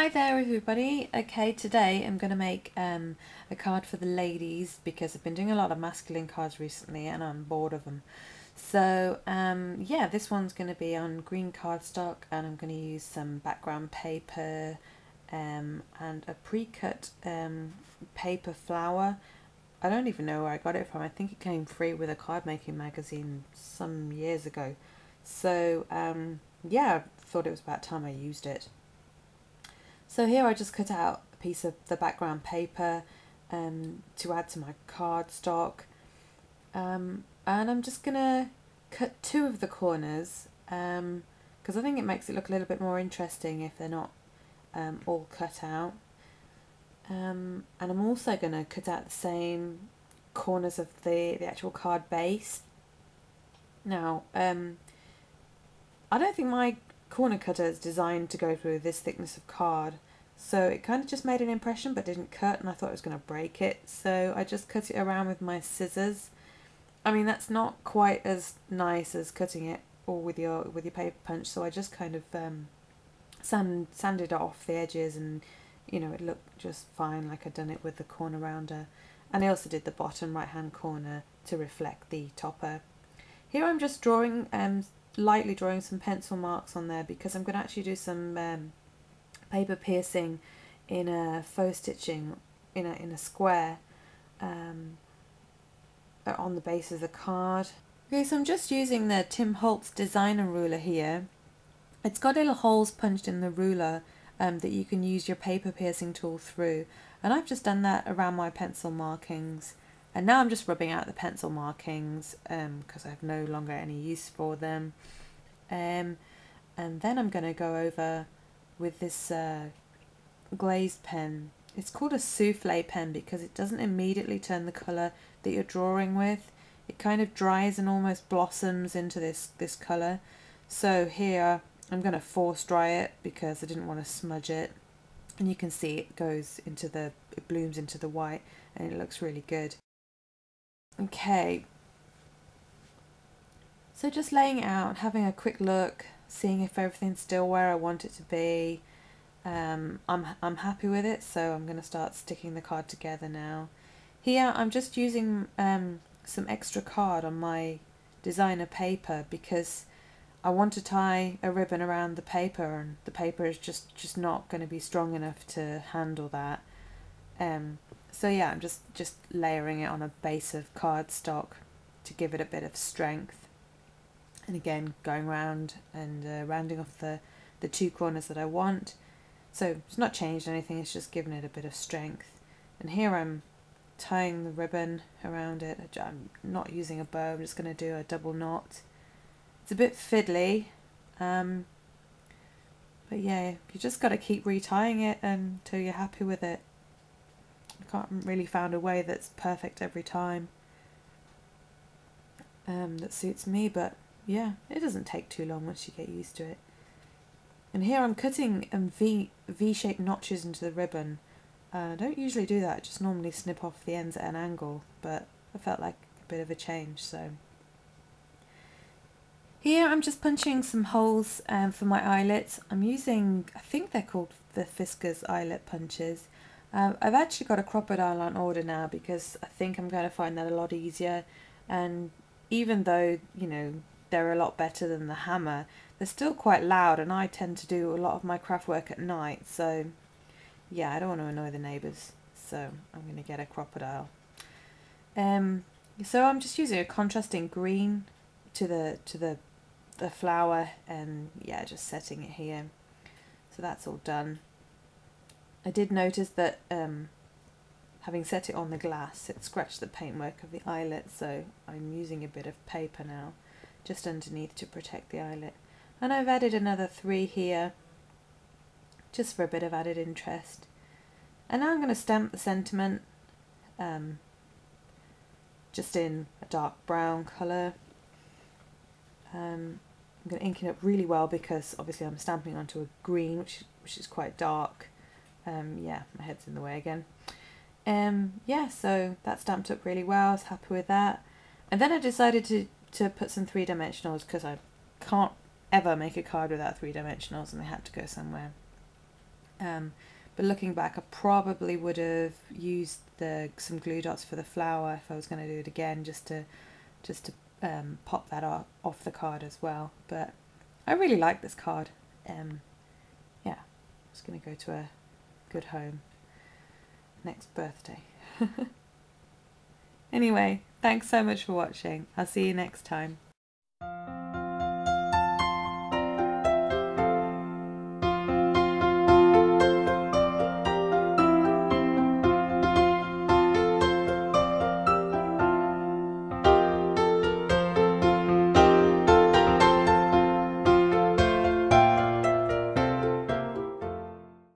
Hi there everybody. Okay, today I'm going to make a card for the ladies because I've been doing a lot of masculine cards recently and I'm bored of them. So yeah, this one's going to be on green cardstock and I'm going to use some background paper and a pre-cut paper flower. I don't even know where I got it from. I think it came free with a card making magazine some years ago. So yeah, I thought it was about time I used it. So here I just cut out a piece of the background paper to add to my cardstock, and I'm just going to cut two of the corners because I think it makes it look a little bit more interesting if they're not all cut out. And I'm also going to cut out the same corners of the actual card base. Now, I don't think my corner cutter is designed to go through this thickness of card, so it kind of just made an impression but didn't cut, and I thought it was going to break it, so I just cut it around with my scissors. I mean, that's not quite as nice as cutting it all with your paper punch, so I just kind of sanded off the edges, and you know, it looked just fine like I'd done it with the corner rounder. And I also did the bottom right hand corner to reflect the topper. Here I'm just drawing lightly drawing some pencil marks on there because I'm going to actually do some paper piercing in a faux stitching in a square on the base of the card. Okay, so I'm just using the Tim Holtz designer ruler here. It's got little holes punched in the ruler that you can use your paper piercing tool through, and I've just done that around my pencil markings. And now I'm just rubbing out the pencil markings because I have no longer any use for them. And then I'm going to go over with this glazed pen. It's called a souffle pen because it doesn't immediately turn the colour that you're drawing with. It kind of dries and almost blossoms into this colour. So here I'm going to force dry it because I didn't want to smudge it. And you can see it it blooms into the white and it looks really good. Okay, so just laying it out, having a quick look, seeing if everything's still where I want it to be. I'm happy with it, so I'm going to start sticking the card together now. Here I'm just using some extra card on my designer paper because I want to tie a ribbon around the paper, and the paper is just not going to be strong enough to handle that. So yeah, I'm just layering it on a base of cardstock to give it a bit of strength. And again, going round and rounding off the two corners that I want. So it's not changed anything, it's just given it a bit of strength. And here I'm tying the ribbon around it. I'm not using a bow, I'm just going to do a double knot. It's a bit fiddly, but yeah, you just got to keep retying it until you're happy with it. I haven't really found a way that's perfect every time that suits me, but yeah, it doesn't take too long once you get used to it. And here I'm cutting V-shaped notches into the ribbon. I don't usually do that, I just normally snip off the ends at an angle, but I felt like a bit of a change, so. Here I'm just punching some holes for my eyelets. I'm using, I think they're called the Fiskars eyelet punches. I've actually got a crocodile on order now because I think I'm going to find that a lot easier, and even though, you know, they're a lot better than the hammer, they're still quite loud, and I tend to do a lot of my craft work at night, so yeah, I don't want to annoy the neighbours, so I'm going to get a crocodile. So I'm just using a contrasting green to the flower, and yeah, just setting it here. So that's all done. I did notice that having set it on the glass, it scratched the paintwork of the eyelet, so I'm using a bit of paper now just underneath to protect the eyelet. And I've added another 3 here just for a bit of added interest. And now I'm going to stamp the sentiment just in a dark brown colour. I'm going to ink it up really well because obviously I'm stamping onto a green which is quite dark. Yeah, my head's in the way again. Yeah, so that stamped up really well. I was happy with that. And then I decided to put some 3-dimensionals because I can't ever make a card without 3-dimensionals, and they had to go somewhere. But looking back, I probably would have used some glue dots for the flower if I was going to do it again, just to pop that off the card as well. But I really like this card. Yeah, it's going to go to a good home next birthday. Anyway, thanks so much for watching. I'll see you next time.